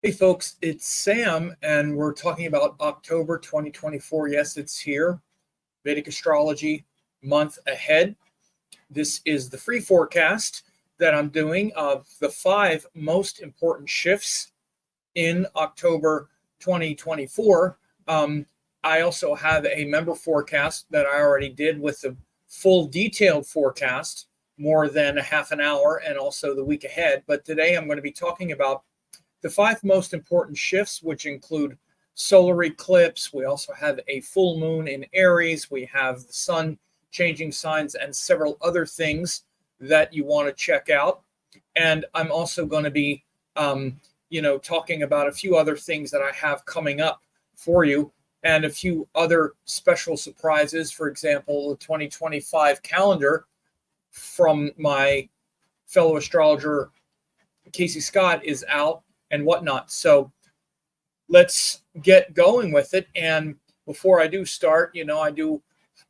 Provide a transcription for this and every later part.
Hey folks, it's Sam, and we're talking about October 2024. Yes, it's here. Vedic Astrology month ahead. This is the free forecast that I'm doing of the 5 most important shifts in October 2024. I also have a member forecast that I already did with the full detailed forecast, more than a half an hour, and also the week ahead. But today I'm going to be talking about the 5 most important shifts, which include solar eclipse. We also have a full moon in Aries. We have the sun changing signs and several other things that you want to check out. And I'm also going to be, talking about a few other things that I have coming up for you and a few other special surprises. For example, the 2025 calendar from my fellow astrologer, Casey Scott, is out and whatnot. So let's get going with it. And before I do start, I do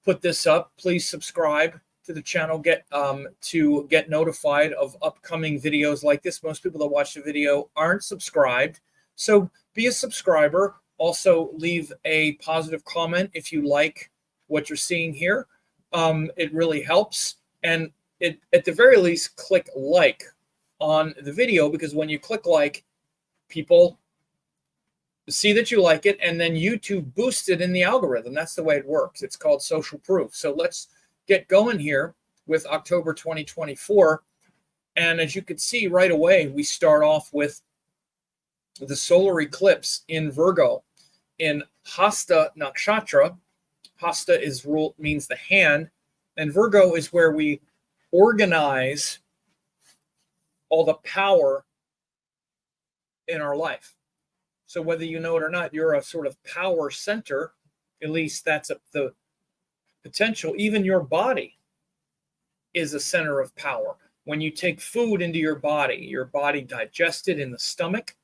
put this up. Please subscribe to the channel, to get notified of upcoming videos like this. Most people that watch the video aren't subscribed, so be a subscriber. Also, leave a positive comment if you like what you're seeing here. It really helps. And at the very least, click like on the video, because when you click like, people see that you like it, and then YouTube boosts it in the algorithm. That's the way it works. It's called social proof. So let's get going here with October 2024. And as you can see right away, we start off with the solar eclipse in Virgo in Hasta Nakshatra. Hasta means the hand, and Virgo is where we organize all the power in our life. So whether you know it or not, you're a sort of power center. At least that's the potential. Even your body is a center of power. When you take food into your body digests it in the stomach,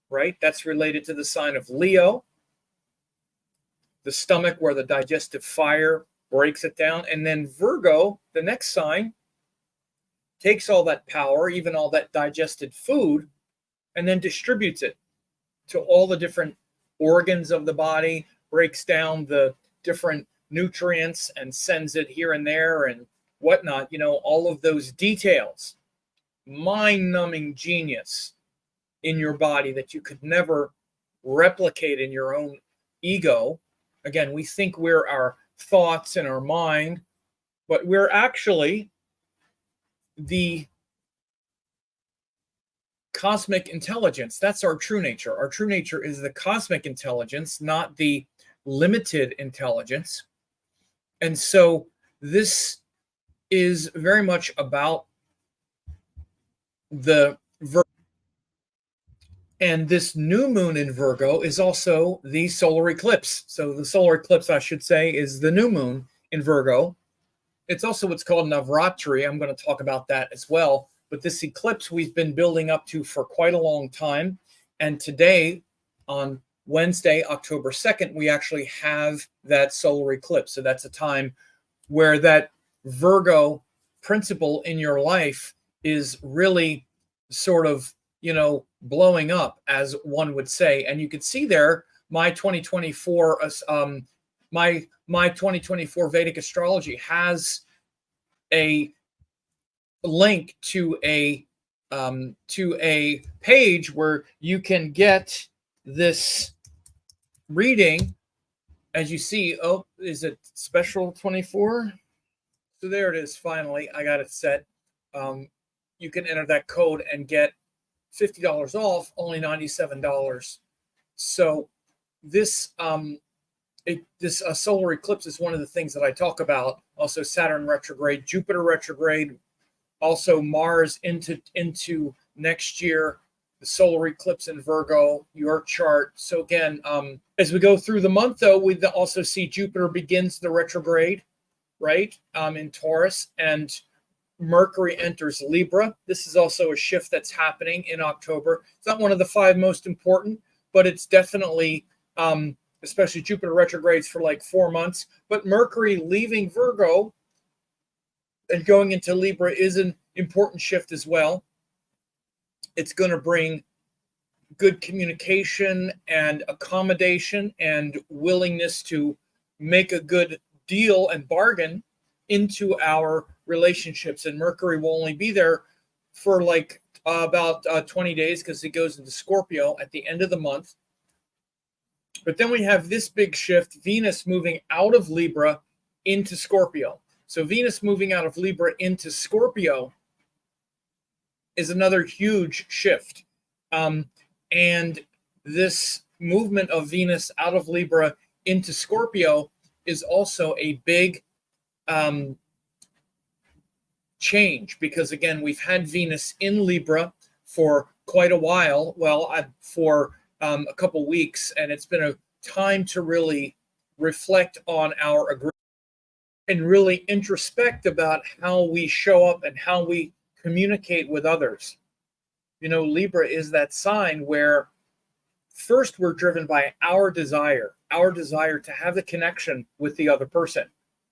right? That's related to the sign of Leo. The stomach, where the digestive fire breaks it down. And then Virgo, the next sign, takes all that power, even all that digested food, and then distributes it to all the different organs of the body, breaks down the different nutrients and sends it here and there and whatnot. All of those details, mind-numbing genius in your body that you could never replicate in your own ego. Again, we think we're our thoughts and our mind, but we're actually the cosmic intelligence. That's our true nature. Our true nature is the cosmic intelligence, not the limited intelligence. And so this is very much about the Virgo. And this new moon in Virgo is also the solar eclipse. So the solar eclipse, I should say, is the new moon in Virgo. It's also what's called Navratri. I'm going to talk about that as well. But this eclipse we've been building up to for quite a long time. And today, on Wednesday, October 2nd, we actually have that solar eclipse. So that's a time where that Virgo principle in your life is really sort of, blowing up, as one would say. And you can see there my 2024 my 2024 Vedic Astrology has a link to a page where you can get this reading. As you see, is it special 24? So there it is. Finally, I got it set. You can enter that code and get $50 off, only $97. So this solar eclipse is one of the things that I talk about. Also Saturn retrograde, Jupiter retrograde, also Mars into next year, the solar eclipse in Virgo, your chart. So again, as we go through the month, though, we also see Jupiter begins the retrograde, right, in Taurus, and Mercury enters Libra. This is also a shift that's happening in October. It's not one of the 5 most important, but it's definitely, especially Jupiter retrogrades for like 4 months. But Mercury leaving Virgo and going into Libra is an important shift as well. It's going to bring good communication and accommodation and willingness to make a good deal and bargain into our relationships. And Mercury will only be there for like about 20 days because it goes into Scorpio at the end of the month. But then we have this big shift, Venus moving out of Libra into Scorpio. So Venus moving out of Libra into Scorpio is another huge shift. And this movement of Venus out of Libra into Scorpio is also a big change, because again, we've had Venus in Libra for quite a while, for a couple weeks, and it's been a time to really reflect on our agreement and really introspect about how we show up and how we communicate with others. You know, Libra is that sign where first we're driven by our desire to have the connection with the other person,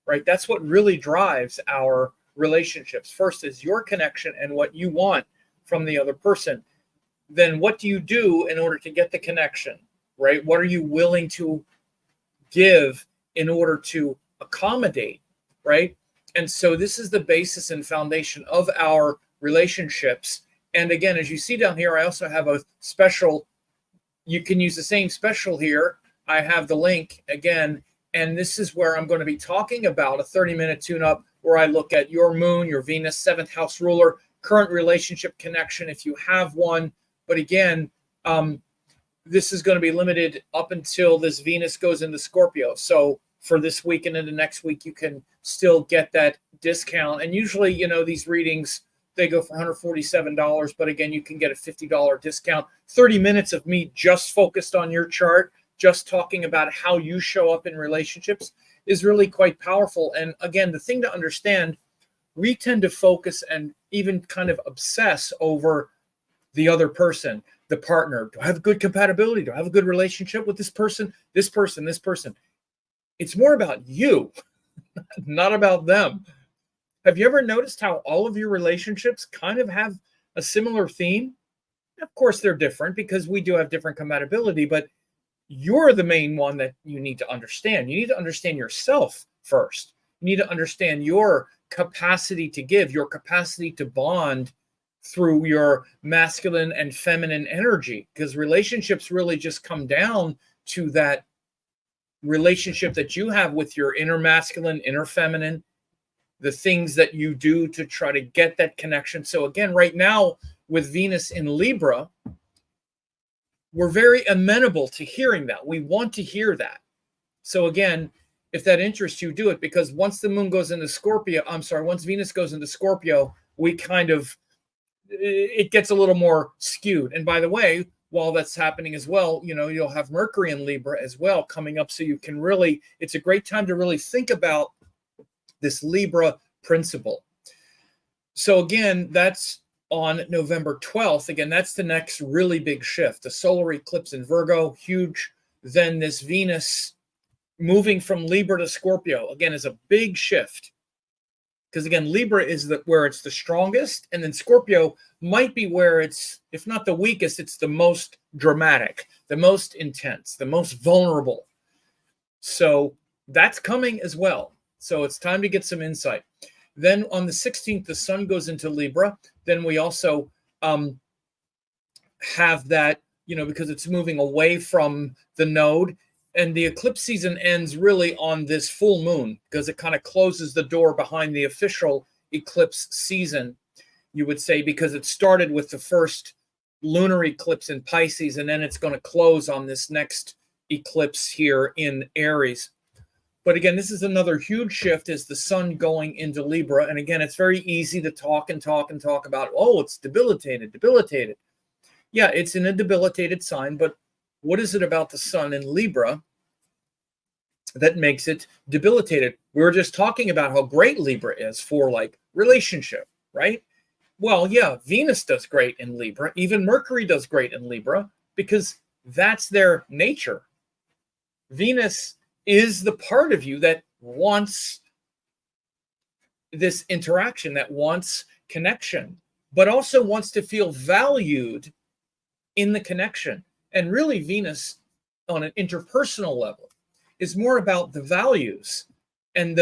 right? That's what really drives our relationships. First is your connection and what you want from the other person. Then what do you do in order to get the connection, right? What are you willing to give in order to accommodate, right? And so this is the basis and foundation of our relationships. And again, as you see down here, I also have a special, you can use the same special here. I have the link again, and this is where I'm going to be talking about a 30-minute tune-up where I look at your moon, your Venus, 7th house ruler, current relationship connection if you have one. But again, this is going to be limited up until this Venus goes into Scorpio. So for this week and into next week, you can still get that discount. And usually, you know, these readings, they go for $147. But again, you can get a $50 discount. 30 minutes of me just focused on your chart, just talking about how you show up in relationships is really quite powerful. And again, the thing to understand, we tend to focus and even kind of obsess over the other person, the partner. Do I have good compatibility? Do I have a good relationship with this person, this person, this person? It's more about you, not about them. Have you ever noticed how all of your relationships kind of have a similar theme? Of course, they're different because we do have different compatibility, but you're the main one that you need to understand. You need to understand yourself first. You need to understand your capacity to give, your capacity to bond through your masculine and feminine energy, because relationships really just come down to that relationship that you have with your inner masculine, inner feminine, the things that you do to try to get that connection. So again, right now with Venus in Libra, we're very amenable to hearing that. We want to hear that. So again, if that interests you, do it, because once the moon goes into Scorpio, once Venus goes into Scorpio, it gets a little more skewed. And by the way, while that's happening as well, you know, you'll have Mercury in Libra as well coming up. So you can really, it's a great time to really think about this Libra principle. So again, that's on November 12th. Again, that's the next really big shift. The solar eclipse in Virgo, huge. Then this Venus moving from Libra to Scorpio, again, is a big shift. Because again, Libra is where it's the strongest, and then Scorpio might be where it's, if not the weakest, it's the most dramatic, the most intense, the most vulnerable. So that's coming as well. So it's time to get some insight. Then on the 16th, the sun goes into Libra. Then we also have that, you know, because it's moving away from the node. And the eclipse season ends really on this full moon, because it kind of closes the door behind the official eclipse season, you would say, because it started with the first lunar eclipse in Pisces, and then it's going to close on this next eclipse here in Aries. But again, this is another huge shift, is the sun going into Libra. And again, it's very easy to talk about, oh, it's debilitated. Yeah, it's in a debilitated sign, but what is it about the sun in Libra that makes it debilitated? We were just talking about how great Libra is for like relationship, right? Well, yeah, Venus does great in Libra. Even Mercury does great in Libra because that's their nature. Venus is the part of you that wants this interaction, that wants connection, but also wants to feel valued in the connection. And really, Venus on an interpersonal level is more about the values and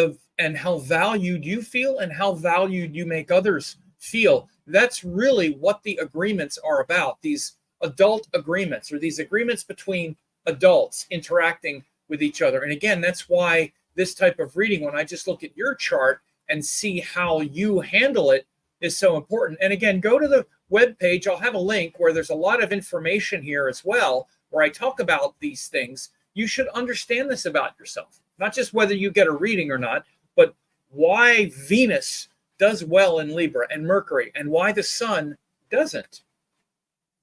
how valued you feel and how valued you make others feel. That's really what the agreements are about, these adult agreements, or these agreements between adults interacting with each other. And again, that's why this type of reading, when I just look at your chart and see how you handle it, is so important. And again, go to the webpage. I'll have a link where there's a lot of information here as well, where I talk about these things. You should understand this about yourself, not just whether you get a reading or not, but why Venus does well in Libra and Mercury, and why the sun doesn't.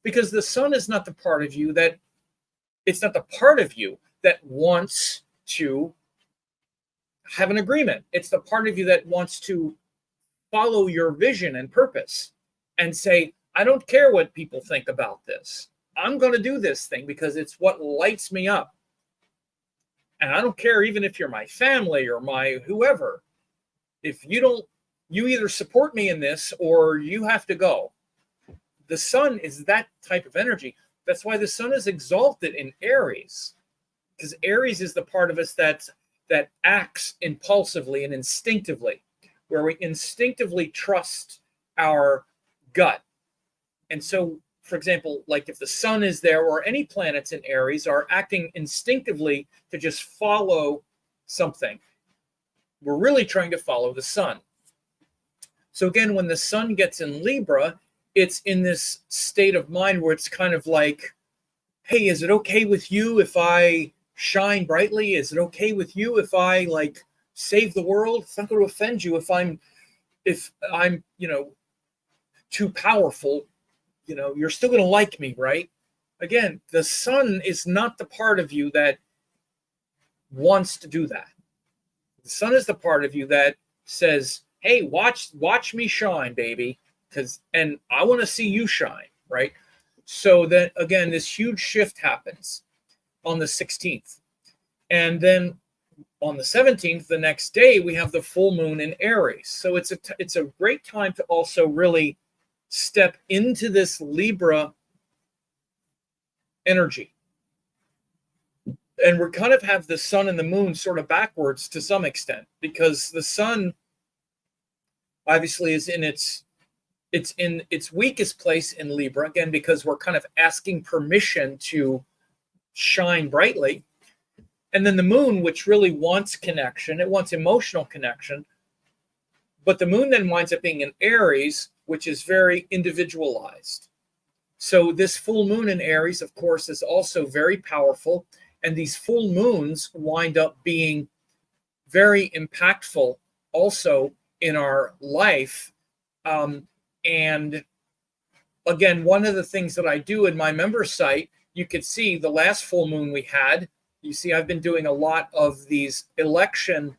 Because the sun is not the part of you that, it's not the part of you that wants to have an agreement. It's the part of you that wants to follow your vision and purpose and say, I don't care what people think about this. I'm going to do this thing because it's what lights me up. And I don't care even if you're my family or my whoever. If you don't, you either support me in this or you have to go. The sun is that type of energy. That's why the sun is exalted in Aries, because Aries is the part of us that acts impulsively and instinctively, where we instinctively trust our gut. And so, for example, like if the sun is there, or any planets in Aries are acting instinctively to just follow something, we're really trying to follow the sun. So again, when the sun gets in Libra, it's in this state of mind where it's kind of like, hey, is it okay with you if I shine brightly? Is it okay with you if I like save the world? It's not going to offend you if I'm too powerful. You're still going to like me, right? Again, the sun is not the part of you that wants to do that. The sun is the part of you that says, hey, watch me shine, baby, and I want to see you shine, right? So that, again, this huge shift happens on the 16th. And then on the 17th, the next day, we have the full moon in Aries. So it's a great time to also really step into this Libra energy. And we kind of have the sun and the moon sort of backwards to some extent, because the sun obviously is in its weakest place in Libra, again, because we're kind of asking permission to shine brightly. And then the moon, which really wants connection, it wants emotional connection. But the moon then winds up being in Aries, which is very individualized. So this full moon in Aries, of course, is also very powerful. And these full moons wind up being very impactful also in our life. And again, one of the things that I do in my member site, you could see the last full moon we had. You see, I've been doing a lot of these election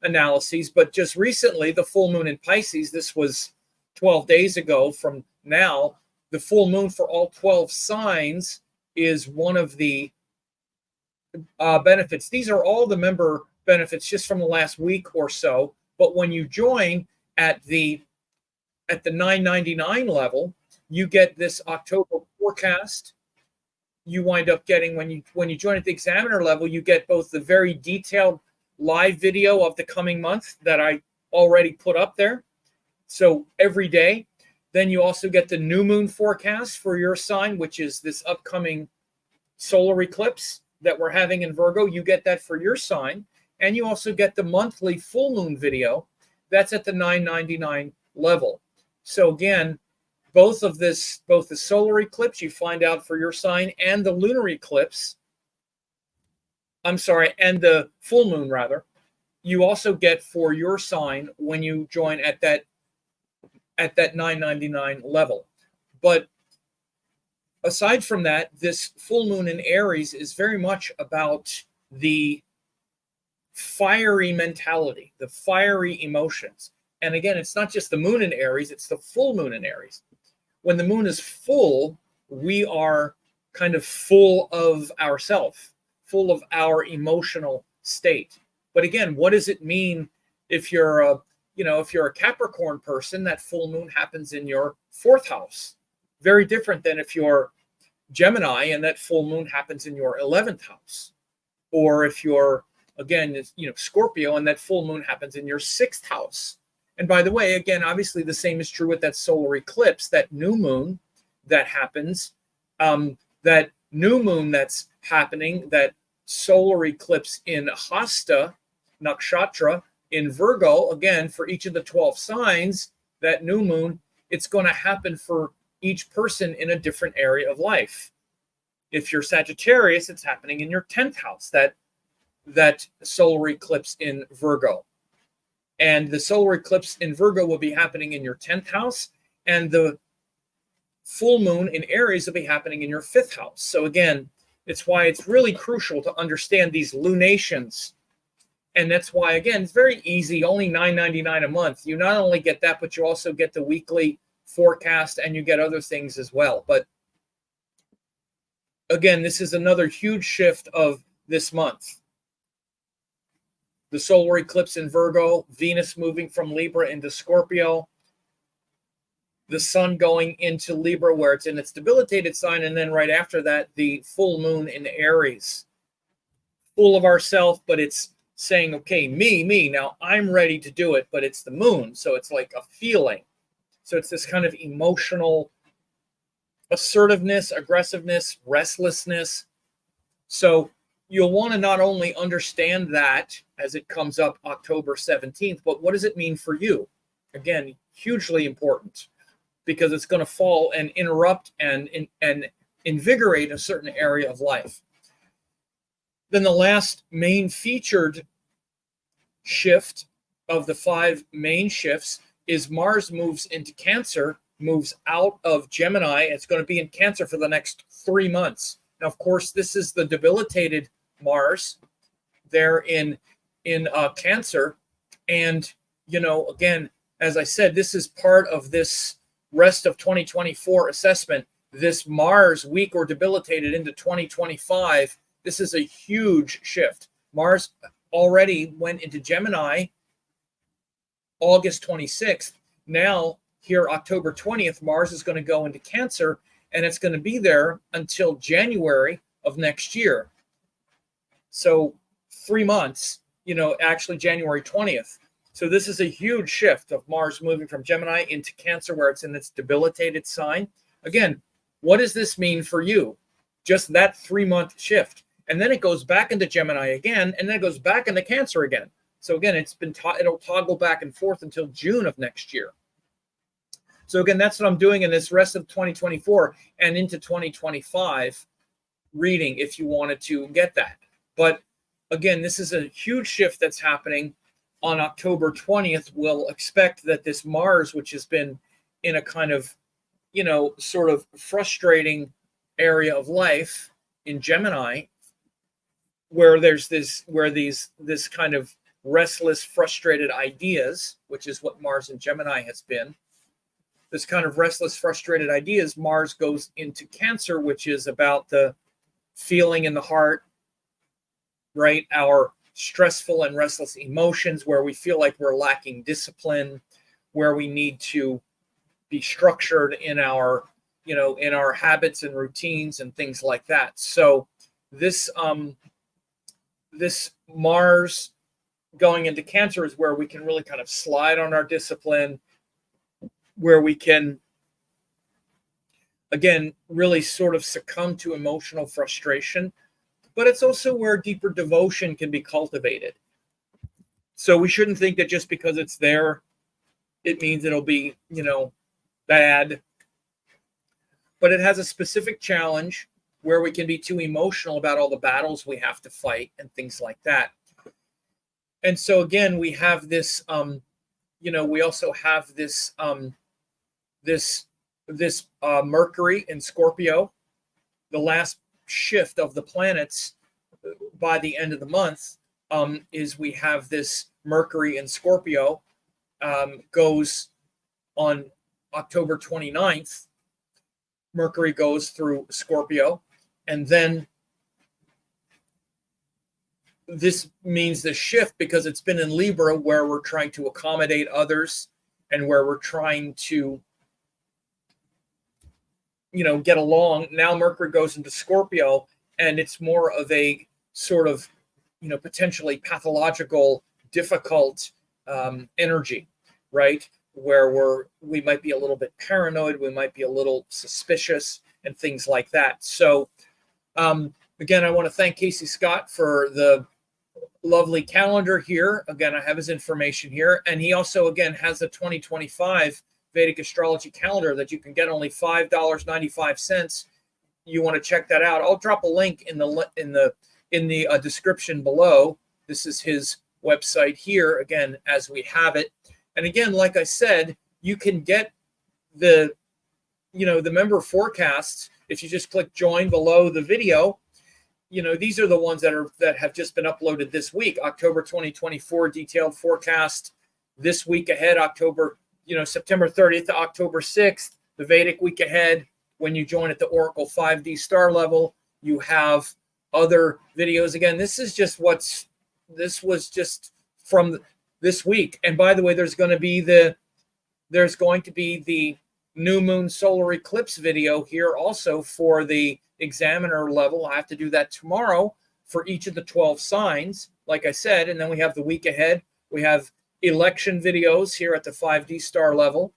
analyses, but just recently, the full moon in Pisces, this was 12 days ago from now, the full moon for all 12 signs is one of the benefits. These are all the member benefits just from the last week or so. But when you join at the $9.99 level, you get this October forecast. You wind up getting, when you join at the examiner level, you get both the very detailed live video of the coming month that I already put up there. So every day. Then you also get the new moon forecast for your sign, which is this upcoming solar eclipse that we're having in Virgo. You get that for your sign. And you also get the monthly full moon video. That's at the $9.99 level. So again, both the solar eclipse you find out for your sign, and the lunar eclipse, and the full moon rather, you also get for your sign when you join at that $9.99 level. But aside from that, this full moon in Aries is very much about the fiery mentality, the fiery emotions. And again, it's not just the moon in Aries, it's the full moon in Aries. When the moon is full, we are kind of full of ourself, full of our emotional state. But again, what does it mean if you're a Capricorn person? That full moon happens in your fourth house, Very different than if you're Gemini and that full moon happens in your 11th house, or if you're, again, Scorpio and that full moon happens in your 6th house. And by the way, again, obviously the same is true with that solar eclipse, that new moon that happens, that new moon that's happening, that solar eclipse in Hasta Nakshatra in Virgo, again, for each of the 12 signs, that new moon, it's going to happen for each person in a different area of life. If you're Sagittarius, it's happening in your 10th house, that solar eclipse in Virgo. And the solar eclipse in Virgo will be happening in your 10th house, and the full moon in Aries will be happening in your 5th house. So again, it's why it's really crucial to understand these lunations. And that's why, again, it's very easy, only $9.99 a month. You not only get that, but you also get the weekly forecast and you get other things as well. But again, this is another huge shift of this month. The solar eclipse in Virgo, Venus moving from Libra into Scorpio, the sun going into Libra where it's in its debilitated sign, and then right after that, the full moon in Aries. Full of ourselves, but it's saying, okay, me, now I'm ready to do it, but it's the moon, so it's like a feeling. So it's this kind of emotional assertiveness, aggressiveness, restlessness. So you'll want to not only understand that as it comes up October 17th, but what does it mean for you? Again, hugely important, because it's going to fall and interrupt and invigorate a certain area of life. Then the last main featured shift of the 5 main shifts is Mars moves into Cancer, moves out of Gemini. It's going to be in Cancer for the next 3 months. Now, of course, this is the debilitated Mars there in Cancer. And, again, as I said, this is part of this rest of 2024 assessment. This Mars weak or debilitated into 2025, this is a huge shift. Mars already went into Gemini August 26th. Now, here, October 20th, Mars is going to go into Cancer, and it's going to be there until January of next year. So 3 months, actually January 20th. So this is a huge shift of Mars moving from Gemini into Cancer, where it's in its debilitated sign. Again, what does this mean for you? Just that 3-month shift. And then it goes back into Gemini again, and then it goes back into Cancer again. So again, it'll toggle back and forth until June of next year. So again, that's what I'm doing in this rest of 2024 and into 2025 reading, if you wanted to get that. But again, this is a huge shift that's happening on October 20th. We'll expect that this Mars, which has been in a kind of, sort of frustrating area of life in Gemini, where there's this kind of restless, frustrated ideas, which is what Mars in Gemini has been. This kind of restless, frustrated ideas, Mars goes into Cancer, which is about the feeling in the heart, right? Our stressful and restless emotions, where we feel like we're lacking discipline, where we need to be structured in our, in our habits and routines and things like that. So this Mars going into Cancer is where we can really kind of slide on our discipline, where we can, again, really sort of succumb to emotional frustration. But it's also where deeper devotion can be cultivated. So we shouldn't think that just because it's there, it means it'll be, bad. But it has a specific challenge where we can be too emotional about all the battles we have to fight and things like that. And so again, we have this, we also have this, this Mercury in Scorpio, the last shift of the planets by the end of the month, is we have this Mercury in Scorpio, goes on October 29th. Mercury goes through Scorpio, and then this means the shift, because it's been in Libra, where we're trying to accommodate others and where we're trying to get along. Now Mercury goes into Scorpio, and it's more of a sort of, potentially pathological, difficult energy, right? Where we might be a little bit paranoid, we might be a little suspicious, and things like that. So, again, I want to thank Casey Scott for the lovely calendar here. Again, I have his information here, and he also, again, has the 2025 Vedic Astrology calendar that you can get only $5.95. You want to check that out? I'll drop a link in the description below. This is his website here, again, as we have it. And again, like I said, you can get the member forecasts if you just click join below the video. These are the ones that have just been uploaded this week. October 2024 detailed forecast this week ahead, September 30th to October 6th, the Vedic week ahead. When you join at the Oracle 5D star level, you have other videos. Again, this was just from this week. And by the way, there's going to be the new moon solar eclipse video here also for the examiner level. I have to do that tomorrow for each of the 12 signs, like I said. And then we have the week ahead. We have election videos here at the 5D star level.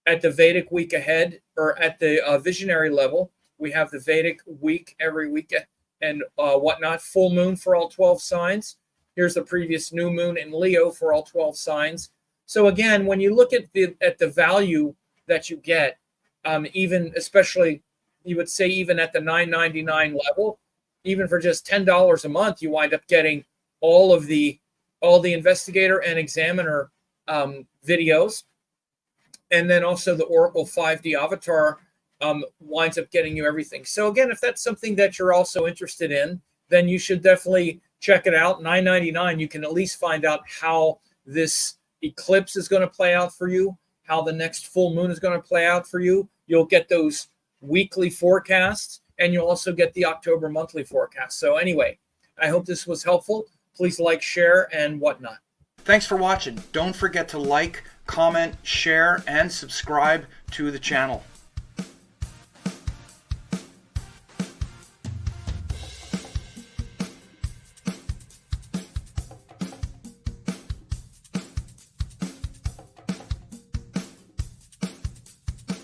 At the Vedic week ahead, or at the visionary level, we have the Vedic week every week and whatnot. Full moon for all 12 signs. Here's the previous new moon in Leo for all 12 signs. So again, when you look at the value that you get, even especially, you would say even at the $9.99 level, even for just $10 a month, you wind up getting all the investigator and examiner videos. And then also the Oracle 5D avatar winds up getting you everything. So again, if that's something that you're also interested in, then you should definitely check it out. $9.99, you can at least find out how this eclipse is going to play out for you, how the next full moon is going to play out for you. You'll get those weekly forecasts, and you'll also get the October monthly forecast. So anyway, I hope this was helpful. Please like, share, and whatnot. Thanks for watching. Don't forget to like, comment, share, and subscribe to the channel.